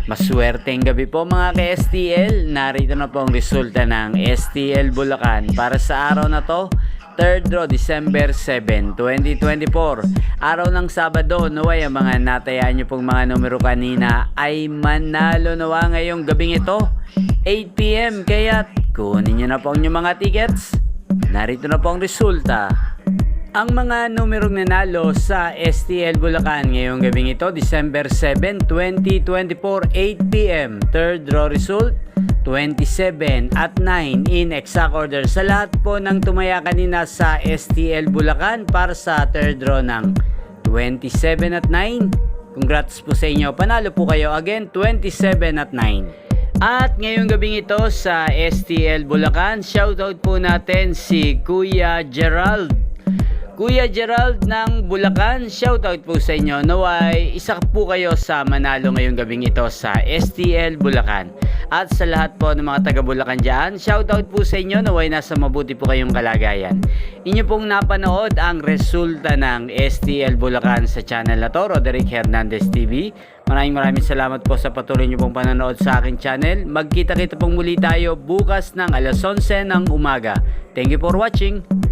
Maswerteng gabi po mga ka-STL. Narito na po ang resulta ng STL Bulacan para sa araw na to, 3rd draw, December 7, 2024. Araw ng Sabado, naway ang mga natayaan nyo pong mga numero kanina ay manalo nawa ngayong gabing ito, 8 PM. Kaya kunin nyo na po ang inyong mga tickets. Narito na po ang resulta. Ang mga numerong nanalo sa STL Bulacan ngayong gabing ito, December 7, 2024, 8 PM. Third draw result, 27 at 9 in exact order. Sa lahat po ng tumaya kanina sa STL Bulacan para sa third draw ng 27 at 9, congrats po sa inyo. Panalo po kayo again, 27 at 9. At ngayong gabing ito sa STL Bulacan, shoutout po natin si Kuya Gerald. Kuya Gerald ng Bulacan, shoutout po sa inyo. Naway, isa po kayo sa manalo ngayong gabing ito sa STL Bulacan. At sa lahat po ng mga taga Bulacan dyan, shoutout po sa inyo. Naway, nasa mabuti po kayong kalagayan. Inyo pong napanood ang resulta ng STL Bulacan sa channel na to, Roderick Hernandez TV. Maraming salamat po sa patuloy nyo pong panonood sa aking channel. Magkita-kita pong muli tayo bukas ng alas 11 ng umaga. Thank you for watching.